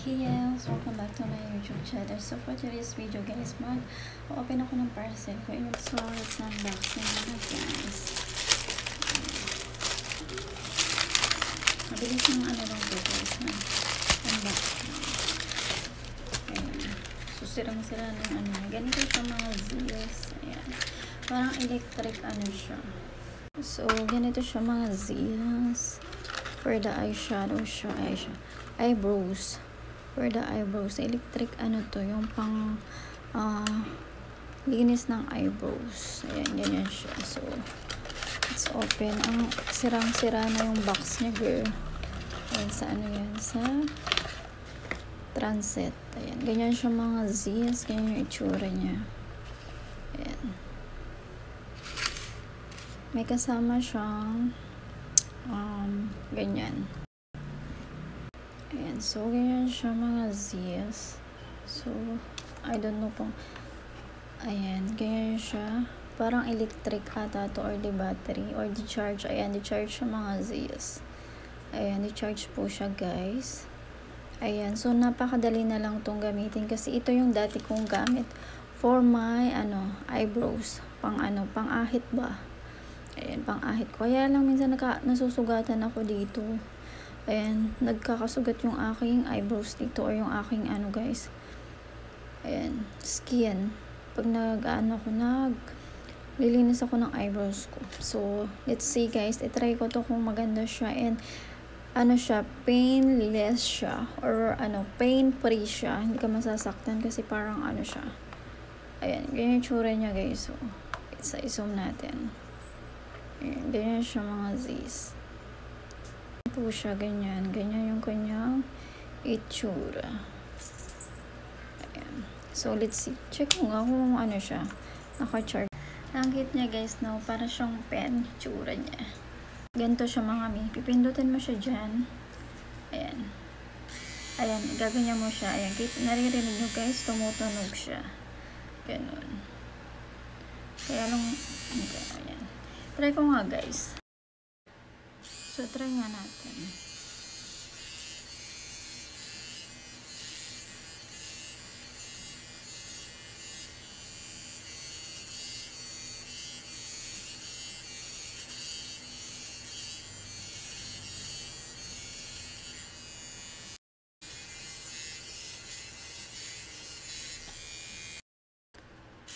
Hey guys! Welcome back to my YouTube channel. So for today's video guys, mag-open ako ng parcel ko. So let's unboxing na guys. Mabilis ng ano lang po guys na unboxing. Ayan. So sirang-sira ng ano. Ganito siya mga Zeus. Ayan. Parang electric ano siya. So ganito siya mga Zeus. For the eyeshadow siya. Eyebrows. For the eyebrows, electric ano to, yung pang linis ng eyebrows. Ayan, ganyan siya. So, let's open. Ang sirang-sira na yung box niya, girl. Ayan, sa ano yan? Sa transit. Ayan, ganyan siya mga Z's. Ganyan yung itsura niya. Ayan. May kasama siyang ganyan. Ayan, so ganyan siya mga Z's. So, I don't know kung ayan, ganyan siya. Parang electric ata to or the battery or the charge. Ayan, the charge siya mga Z's. Ayan, the charge po siya guys. Ayan, so napakadali na lang tong gamitin kasi ito yung dati kong gamit for my eyebrows. Pang ahit ba? Ayan, pang ahit ko. Kaya lang minsan nasusugatan ako dito. Ayan, nagkakasugat yung aking eyebrows dito or yung aking guys. Ayan, skin. Pag naglilinis ako ng eyebrows ko. So, let's see guys. I-try ko to kung maganda siya and siya, painless siya or pain-free siya. Hindi ka masasaktan kasi parang siya. Ayan, ganyan yung tsura niya guys. So, i-zoom natin. Ayan, ganyan siya mga Z's. Po siya ganyan yung kanyang itsura. Ayan. So let's see, check ko nga kung siya naka-charge. Ang cute niya guys, no, para siyang pen itsura niya. Ganito siya mga mi, pipindutin mo siya dyan. Ayan, gaganyan mo siya. Ayan, naririnig nyo guys, tumutunog siya. Ganun. Kaya lang ayan, try ko nga guys. So, try nga natin.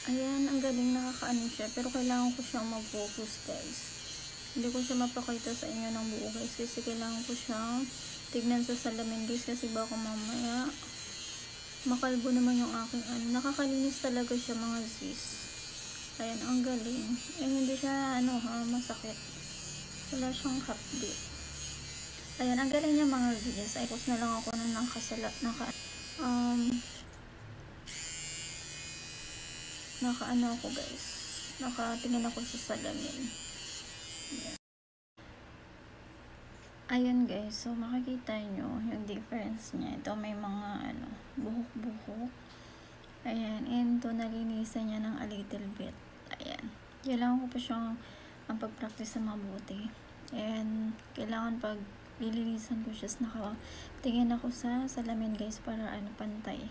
Ayan, ang galing, nakakaano siya. Pero kailangan ko siyang mag-focus guys. Hindi ko siya mapakita sa inyo ng buo guys kasi kailangan ko siyang tignan sa salamin guys kasi baka mamaya makalbo naman yung aking nakakalinis talaga siya mga sis. Ayan, ang galing. Hindi siya masakit. Wala siyang hapdi. Ayan, ang galing niya mga sis. Ay, post na lang ako ng ako guys. Nakatingin ako sa salamin. Ayan guys, so makikita nyo yung difference niya. Ito may mga buhok-buhok. Ayan, and ito nalinisan niya ng a little bit. Ayan, kailangan ko pa siyang pag-practice na mabuti. And kailangan pag lilinisan ko siya, nakatingin ako sa salamin guys para pantay.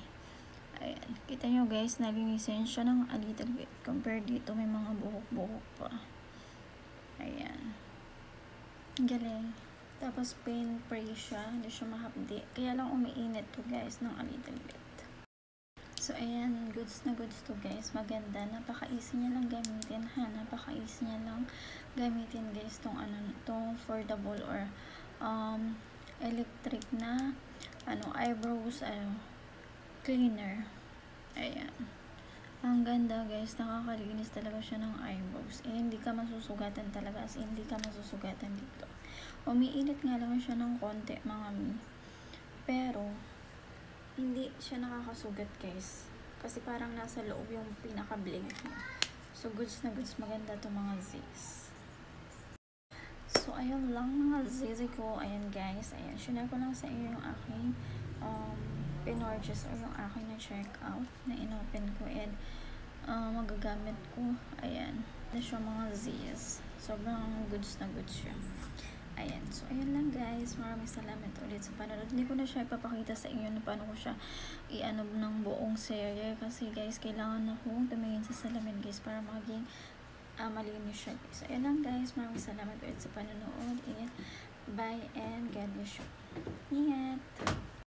Ayan, kita nyo guys, nalinisan siya ng a little bit. Compared dito, may mga buhok-buhok pa. Ayan, galing. Tapos pain-free siya, hindi siya mahapdi. Kaya lang umiinit to guys ng a little bit. So ayan, goods na goods to guys. Maganda, napaka-easy niya lang gamitin ha. Napaka-easy niya lang gamitin guys tong tong foldable or electric na eyebrows cleaner. Ayan. Ang ganda guys, nakakalinis talaga siya ng eyebrows. Hindi ka masusugatan talaga, as hindi ka masusugatan dito. Umiinit nga lang siya ng konti mga mi. Pero hindi siya nakakasugat guys. Kasi parang nasa loob yung pinaka-blade niya. So goods na goods, maganda to mga Z's. So ayun lang mga Z's ko. Ayan guys, ayan. Share ko lang sa inyo yung aking pinorchase or yung aking na-check out na inopen ko and magagamit ko. Ayan. Ito siya mga Z's. Sobrang goods na goods siya. Ayan. So, ayan lang guys. Maraming salamat ulit sa panonood. Hindi ko na siya ipapakita sa inyo na paano ko siya i-ano ng buong serye. Kasi guys, kailangan akong tumingin sa salamin guys para maging malinis siya guys. So, ayan lang guys. Maraming salamat ulit sa panonood. Ayan. Bye and God bless you. Ingat!